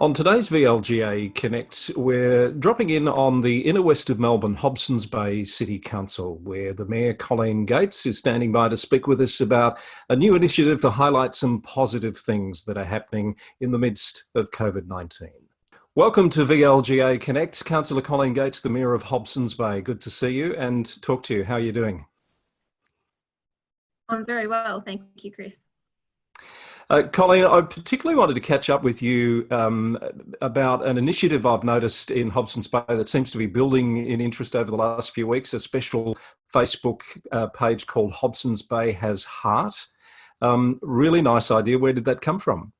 On today's VLGA Connect, we're dropping in on the inner west of Melbourne, Hobsons Bay City Council, where the Mayor, Colleen is standing by to speak with us about a new initiative to highlight some positive things that are happening in the midst of COVID-19. Welcome to VLGA Connect. Councillor Colleen Gates, the Mayor of Hobsons Bay. Good to see you and talk to you. How are you doing? I'm very well, thank you, Chris. Colleen, I particularly wanted to catch up with you about an initiative I've noticed in Hobsons Bay that seems to be building in interest over the last few weeks, a special Facebook page called Hobsons Bay Has Hart. Really nice idea. Where did that come from?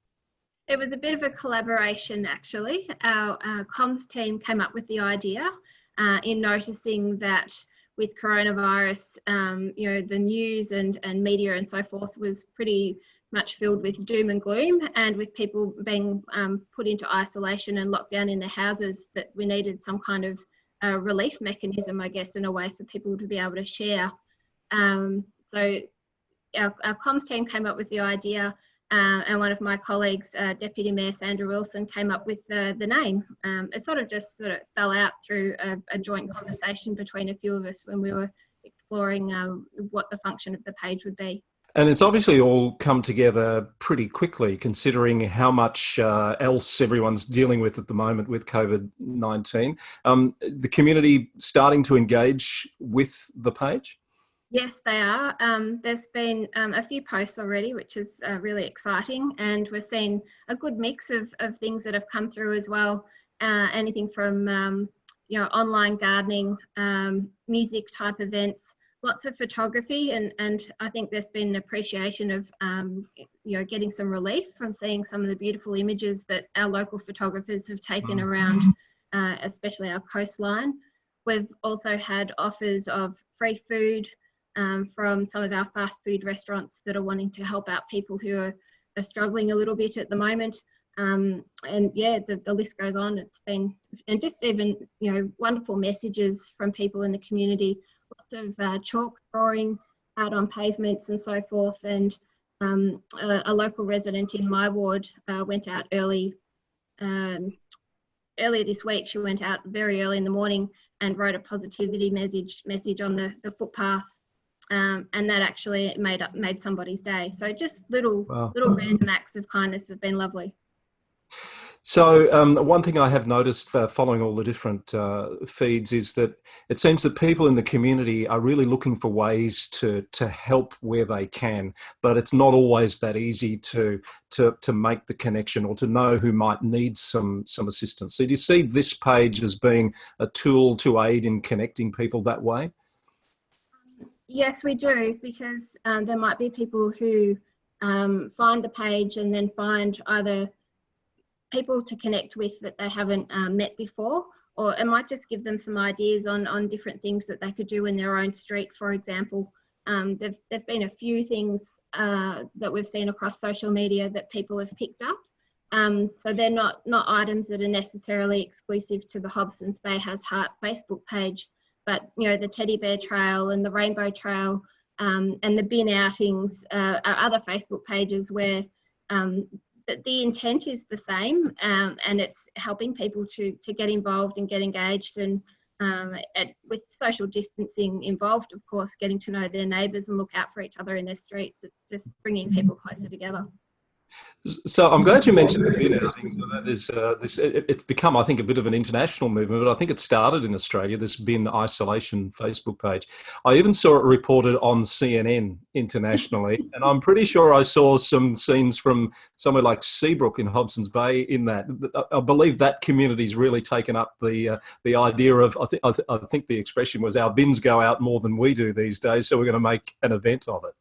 It was a bit of a collaboration, actually. Our comms team came up with the idea in noticing that with coronavirus, the news and media and so forth was pretty much filled with doom and gloom, and with people being put into isolation and locked down in their houses, that we needed some kind of relief mechanism, I guess, in a way for people to be able to share. So our comms team came up with the idea, and one of my colleagues, Deputy Mayor Sandra Wilson, came up with the name. It sort of fell out through a joint conversation between a few of us when we were exploring what the function of the page would be. And it's obviously all come together pretty quickly, considering how much else everyone's dealing with at the moment with COVID-19. The community starting to engage with the page? Yes, they are. There's been a few posts already, which is really exciting, and we're seeing a good mix of things that have come through as well. Anything from online gardening, music type events, lots of photography, and I think there's been an appreciation of getting some relief from seeing some of the beautiful images that our local photographers have taken around, especially our coastline. We've also had offers of free food from some of our fast food restaurants that are wanting to help out people who are struggling a little bit at the moment. And yeah, the list goes on. It's been, and just even, wonderful messages from people in the community, lots of chalk drawing out on pavements and so forth. And a local resident in my ward went out earlier this week. She went out very early in the morning and wrote a positivity message on the footpath. And that actually made somebody's day. So just little random acts of kindness have been lovely. So one thing I have noticed following all the different feeds is that it seems that people in the community are really looking for ways to help where they can, but it's not always that easy to make the connection or to know who might need some assistance. So do you see this page as being a tool to aid in connecting people that way? Yes, we do, because there might be people who find the page and then find either people to connect with that they haven't met before, or it might just give them some ideas on different things that they could do in their own street, for example. There've been a few things that we've seen across social media that people have picked up. So they're not items that are necessarily exclusive to the Hobsons Bay Has Hart Facebook page, but the teddy bear trail and the rainbow trail and the bin outings are other Facebook pages where the intent is the same, and it's helping people to get involved and get engaged, and with social distancing involved, of course, getting to know their neighbours and look out for each other in their streets. It's just bringing people closer together. So I'm glad you mentioned the bin outing. It's become, I think, a bit of an international movement, but I think it started in Australia, this bin isolation Facebook page. I even saw it reported on CNN internationally, and I'm pretty sure I saw some scenes from somewhere like Seabrook in Hobsons Bay in that. I believe that community's really taken up the idea of, I think the expression was, our bins go out more than we do these days, so we're going to make an event of it.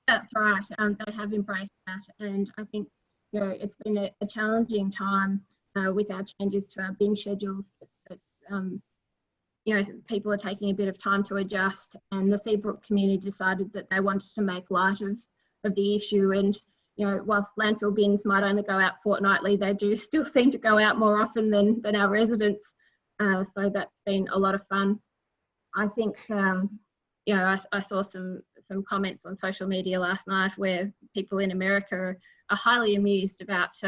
That's right. They have embraced that, and I think it's been a challenging time with our changes to our bin schedules. People are taking a bit of time to adjust, and the Seabrook community decided that they wanted to make light of the issue. And whilst landfill bins might only go out fortnightly, they do still seem to go out more often than our residents. So that's been a lot of fun. I think you know, I saw some comments on social media last night where people in America are highly amused about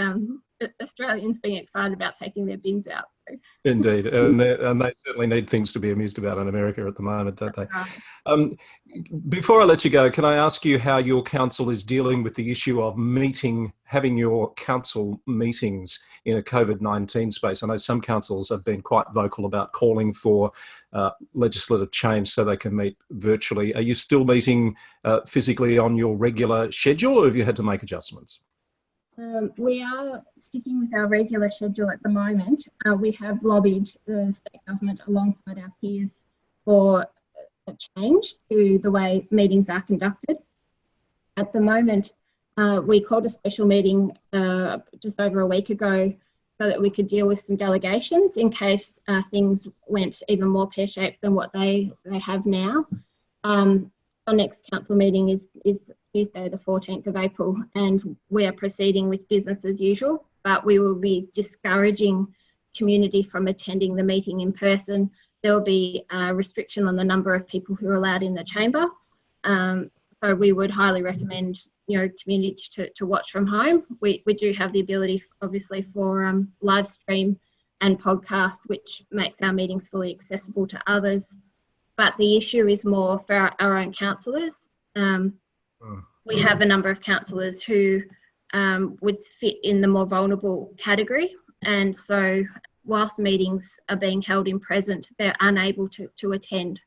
Australians being excited about taking their bins out. So. Indeed, and they certainly need things to be amused about in America at the moment, don't they? Before I let you go, can I ask you how your council is dealing with the issue of having your council meetings in a COVID-19 space? I know some councils have been quite vocal about calling for legislative change so they can meet virtually. Are you still meeting physically on your regular schedule, or have you had to make adjustments? We are sticking with our regular schedule at the moment. We have lobbied the state government alongside our peers for a change to the way meetings are conducted. At the moment, we called a special meeting just over a week ago so that we could deal with some delegations in case things went even more pear-shaped than what they have now. Our next council meeting is Tuesday the 14th of April, and we are proceeding with business as usual, but we will be discouraging community from attending the meeting in person. There will be a restriction on the number of people who are allowed in the chamber. So we would highly recommend, you know, community to watch from home. We do have the ability, obviously, for live stream and podcast, which makes our meetings fully accessible to others. But the issue is more for our own councillors. We have a number of councillors who would fit in the more vulnerable category. And so whilst meetings are being held in present, they're unable to attend,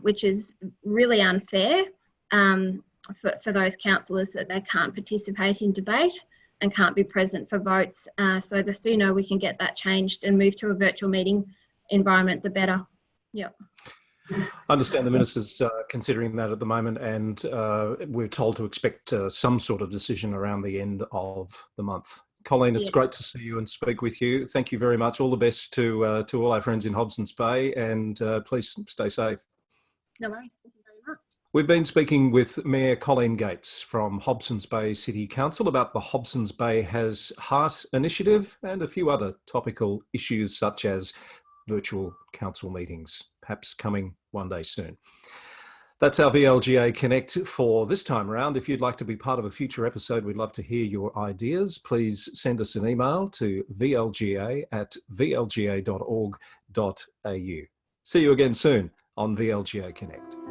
which is really unfair for those councillors that they can't participate in debate and can't be present for votes. So the sooner we can get that changed and move to a virtual meeting environment, the better. Yeah. I understand the Minister's considering that at the moment, and we're told to expect some sort of decision around the end of the month. Colleen, it's great to see you and speak with you. Thank you very much. All the best to all our friends in Hobsons Bay, and please stay safe. No worries. Thank you very much. We've been speaking with Mayor Colleen Gates from Hobsons Bay City Council about the Hobsons Bay Has Hart initiative and a few other topical issues such as virtual council meetings, perhaps coming one day soon. That's our VLGA Connect for this time around. If you'd like to be part of a future episode, we'd love to hear your ideas. Please send us an email to vlga@vlga.org.au. See you again soon on VLGA Connect.